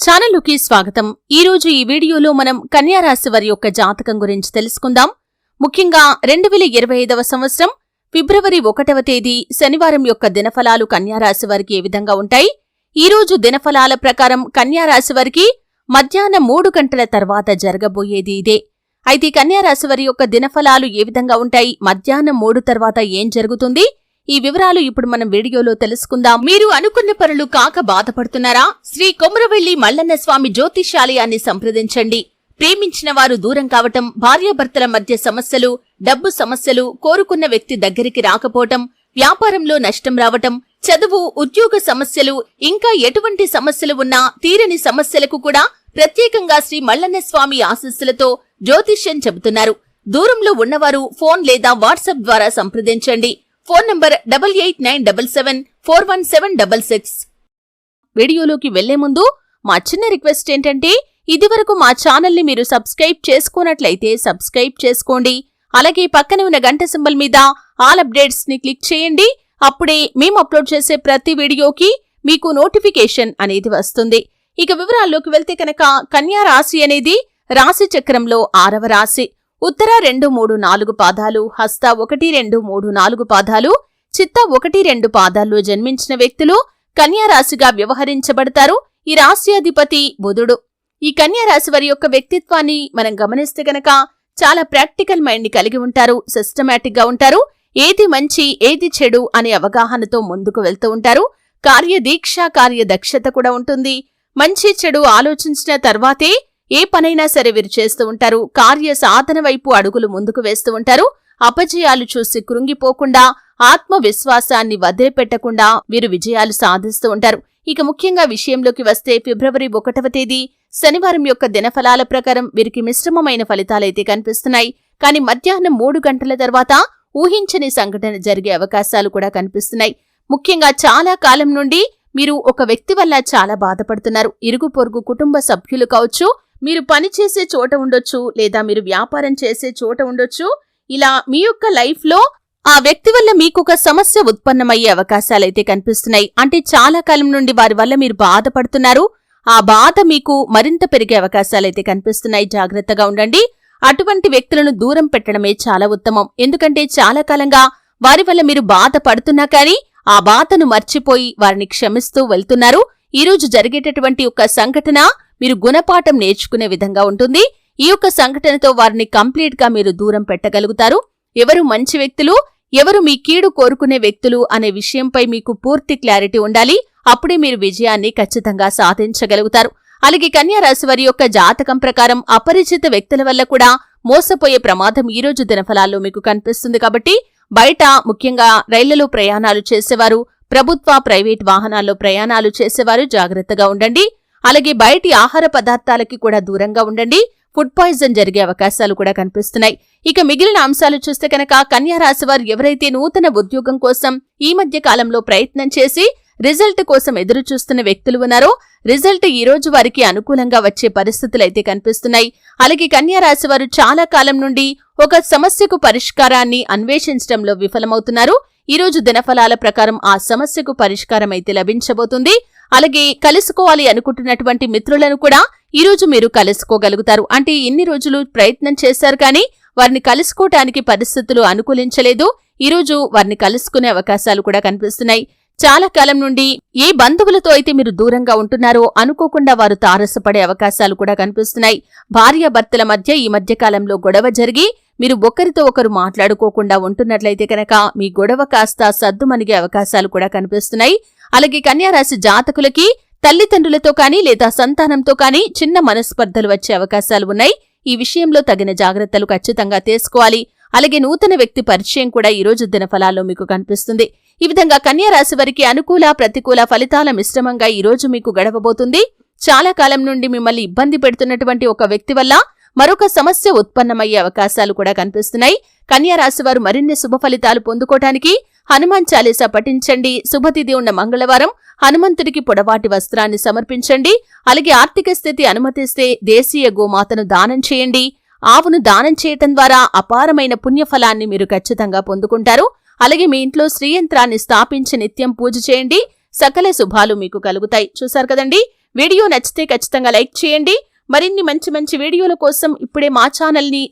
ఛానల్లోకి స్వాగతం. ఈరోజు ఈ వీడియోలో మనం కన్యా రాశి వారి యొక్క జాతకం గురించి తెలుసుకుందాం. ముఖ్యంగా 2025వ సంవత్సరం ఫిబ్రవరి 1వ తేదీ శనివారం యొక్క దినఫలాలు కన్యా రాశి వారికి ఏ విధంగా ఉంటాయి? ఈరోజు దినఫలాల ప్రకారం కన్యా రాశి వారికి మధ్యాహ్నం 3 గంటల తర్వాత జరగబోయేది ఇదే. అయితే కన్యా రాశి వారి యొక్క దినఫలాలు ఏ విధంగా ఉంటాయి? మధ్యాహ్నం 3 తర్వాత ఏం జరుగుతుంది? ఈ వివరాలు ఇప్పుడు మనం వీడియోలో తెలుసుకుందాం. మీరు అనుకున్న పనులు కాక బాధపడుతున్నారా? శ్రీ కొమురవెల్లి మల్లన్న స్వామి జ్యోతిషాలయాన్ని సంప్రదించండి. ప్రేమించిన వారు దూరం కావటం, భార్యాభర్తల మధ్య సమస్యలు, డబ్బు సమస్యలు, కోరుకున్న వ్యక్తి దగ్గరికి రాకపోవటం, వ్యాపారంలో నష్టం రావటం, చదువు, ఉద్యోగ సమస్యలు, ఇంకా ఎటువంటి సమస్యలు ఉన్నా తీరని సమస్యలకు కూడా ప్రత్యేకంగా శ్రీ మల్లన్న స్వామి ఆశీస్సులతో జ్యోతిష్యం చెబుతున్నారు. దూరంలో ఉన్నవారు ఫోన్ లేదా వాట్సాప్ ద్వారా సంప్రదించండి. Phone number 8897741766. వీడియోలోకి వెళ్లే ముందు మా చిన్న రిక్వెస్ట్ ఏంటంటే, ఇదివరకు మా ఛానల్ని మీరు సబ్స్క్రైబ్ చేసుకున్నట్లయితే సబ్స్క్రైబ్ చేసుకోండి. అలాగే పక్కన ఉన్న గంట సింబల్ మీద ఆల్ అప్డేట్స్ ని క్లిక్ చేయండి. అప్పుడే మేము అప్లోడ్ చేసే ప్రతి వీడియోకి మీకు నోటిఫికేషన్ అనేది వస్తుంది. ఇక వివరాల్లోకి వెళ్తే కనుక కన్యా రాశి అనేది రాశి చక్రంలో 6వ రాశి. ఉత్తర 2, 3, 4 పాదాలు, హస్త 1, 2, 3, 4 పాదాలు, చిత్త 1, 2 పాదాల్లో జన్మించిన వ్యక్తులు కన్యా రాశిగా వ్యవహరించబడతారు. ఈ రాశి అధిపతి బుధుడు. ఈ కన్యా రాశి వారి యొక్క వ్యక్తిత్వాన్ని మనం గమనిస్తే గనక చాలా ప్రాక్టికల్ మైండ్ ని కలిగి ఉంటారు. సిస్టమాటిక్ గా ఉంటారు. ఏది మంచి ఏది చెడు అనే అవగాహనతో ముందుకు వెళ్తూ ఉంటారు. కార్యదీక్ష, కార్యదక్షత కూడా ఉంటుంది. మంచి చెడు ఆలోచించిన తర్వాతే ఏ పనైనా సరే వీరు చేస్తూ ఉంటారు. కార్య సాధన వైపు అడుగులు ముందుకు వేస్తూ ఉంటారు. అపజయాలు చూసి కృంగిపోకుండా, ఆత్మవిశ్వాసాన్ని వదిలిపెట్టకుండా వీరు విజయాలు సాధిస్తూ ఉంటారు. ఇక ముఖ్యంగా విషయంలోకి వస్తే ఫిబ్రవరి 1వ తేదీ శనివారం యొక్క దినఫలాల ప్రకారం వీరికి మిశ్రమమైన ఫలితాలైతే కనిపిస్తున్నాయి. కానీ మధ్యాహ్నం 3 గంటల తర్వాత ఊహించని సంఘటన జరిగే అవకాశాలు కూడా కనిపిస్తున్నాయి. ముఖ్యంగా చాలా కాలం నుండి మీరు ఒక వ్యక్తి వల్ల చాలా బాధపడుతున్నారు. ఇరుగు పొరుగు కుటుంబ సభ్యులు కావచ్చు, మీరు పనిచేసే చోట ఉండొచ్చు, లేదా మీరు వ్యాపారం చేసే చోట ఉండొచ్చు. ఇలా మీ యొక్క లైఫ్ లో ఆ వ్యక్తి వల్ల మీకు ఒక సమస్య ఉత్పన్నమయ్యే అవకాశాలైతే కనిపిస్తున్నాయి. అంటే చాలా కాలం నుండి వారి వల్ల మీరు బాధపడుతున్నారు. ఆ బాధ మీకు మరింత పెరిగే అవకాశాలైతే కనిపిస్తున్నాయి. జాగ్రత్తగా ఉండండి. అటువంటి వ్యక్తులను దూరం పెట్టడమే చాలా ఉత్తమం. ఎందుకంటే చాలా కాలంగా వారి వల్ల మీరు బాధపడుతున్నా కానీ ఆ బాధను మర్చిపోయి వారిని క్షమిస్తూ వెళ్తున్నారు. ఈరోజు జరిగేటటువంటి ఒక సంఘటన మీరు గుణపాఠం నేర్చుకునే విధంగా ఉంటుంది. ఈ యొక్క సంఘటనతో వారిని కంప్లీట్ గా మీరు దూరం పెట్టగలుగుతారు. ఎవరు మంచి వ్యక్తులు, ఎవరు మీ కీడు కోరుకునే వ్యక్తులు అనే విషయంపై మీకు పూర్తి క్లారిటీ ఉండాలి. అప్పుడే మీరు విజయాన్ని ఖచ్చితంగా సాధించగలుగుతారు. అలాగే కన్యా రాశి వారి యొక్క జాతకం ప్రకారం అపరిచిత వ్యక్తుల వల్ల కూడా మోసపోయే ప్రమాదం ఈ రోజు దినఫలాల్లో మీకు కనిపిస్తుంది. కాబట్టి బయట ముఖ్యంగా రైళ్లలో ప్రయాణాలు చేసేవారు, ప్రభుత్వ ప్రైవేట్ వాహనాల్లో ప్రయాణాలు చేసేవారు జాగ్రత్తగా ఉండండి. అలాగే బయటి ఆహార పదార్థాలకి కూడా దూరంగా ఉండండి. ఫుడ్ పాయిజన్ జరిగే అవకాశాలు కూడా కనిపిస్తున్నాయి. ఇక మిగిలిన అంశాలు చూస్తే కనుక కన్యా రాశి వారు ఎవరైతే నూతన ఉద్యోగం కోసం ఈ మధ్య కాలంలో ప్రయత్నం చేసి రిజల్ట్ కోసం ఎదురు చూస్తున్న వ్యక్తులు ఉన్నారో, రిజల్ట్ ఈ రోజు వారికి అనుకూలంగా వచ్చే పరిస్థితులైతే కనిపిస్తున్నాయి. అలాగే కన్యా రాశి వారు చాలా కాలం నుండి ఒక సమస్యకు పరిష్కారాన్ని అన్వేషించడంలో విఫలమవుతున్నారు. ఈ రోజు దినఫలాల ప్రకారం ఆ సమస్యకు పరిష్కారం అయితే లభించబోతుంది. అలాగే కలుసుకోవాలి అనుకుంటున్నటువంటి మిత్రులను కూడా ఈ రోజు మీరు కలుసుకోగలుగుతారు. అంటే ఇన్ని రోజులు ప్రయత్నం చేశారు కానీ వారిని కలుసుకోవటానికి పరిస్థితులు అనుకూలించలేదు. ఈ రోజు వారిని కలుసుకునే అవకాశాలు కూడా కనిపిస్తున్నాయి. చాలా కాలం నుండి ఏ బంధువులతో అయితే మీరు దూరంగా ఉంటున్నారో అనుకోకుండా వారు తారసపడే అవకాశాలు కూడా కనిపిస్తున్నాయి. భార్యాభర్తల మధ్య ఈ మధ్య కాలంలో గొడవ జరిగి మీరు ఒకరితో ఒకరు మాట్లాడుకోకుండా ఉంటున్నట్లయితే కనుక మీ గొడవ కాస్త సద్దుమణిగే అవకాశాలు కూడా కనిపిస్తున్నాయి. అలాగే కన్యా రాశి జాతకులకి తల్లిదండ్రులతో కానీ లేదా సంతానంతో కానీ చిన్న మనస్పర్ధలు వచ్చే అవకాశాలు ఉన్నాయి. ఈ విషయంలో తగిన జాగ్రత్తలు ఖచ్చితంగా తీసుకోవాలి. అలాగే నూతన వ్యక్తి పరిచయం కూడా ఈ రోజు దినఫలాల్లో మీకు కనిపిస్తుంది. ఈ విధంగా కన్యా రాశి వారికి అనుకూల ప్రతికూల ఫలితాల మిశ్రమంగా ఈ రోజు మీకు గడవబోతుంది. చాలా కాలం నుండి మిమ్మల్ని ఇబ్బంది పెడుతున్నటువంటి ఒక వ్యక్తి వల్ల మరొక సమస్య ఉత్పన్నమయ్యే అవకాశాలు కూడా కనిపిస్తున్నాయి. కన్యా రాశి వారు మరిన్ని శుభ ఫలితాలు పొందుకోవటానికి హనుమాన్ చాలీసా పఠించండి. శుభతిథి ఉన్న మంగళవారం హనుమంతుడికి పొడవాటి వస్త్రాన్ని సమర్పించండి. అలాగే ఆర్థిక స్థితి అనుమతిస్తే దేశీయ గోమాతను దానం చేయండి. ఆవును దానం చేయటం ద్వారా అపారమైన పుణ్యఫలాన్ని మీరు ఖచ్చితంగా పొందుకుంటారు. అలాగే మీ ఇంట్లో శ్రీయంత్రాన్ని స్థాపించి నిత్యం పూజ చేయండి. సకల శుభాలు మీకు కలుగుతాయి. చూశారు కదండి. వీడియో నచ్చితే ఖచ్చితంగా లైక్ చేయండి. మరిన్ని మంచి మంచి వీడియోల కోసం ఇప్పుడే మా ఛానల్ని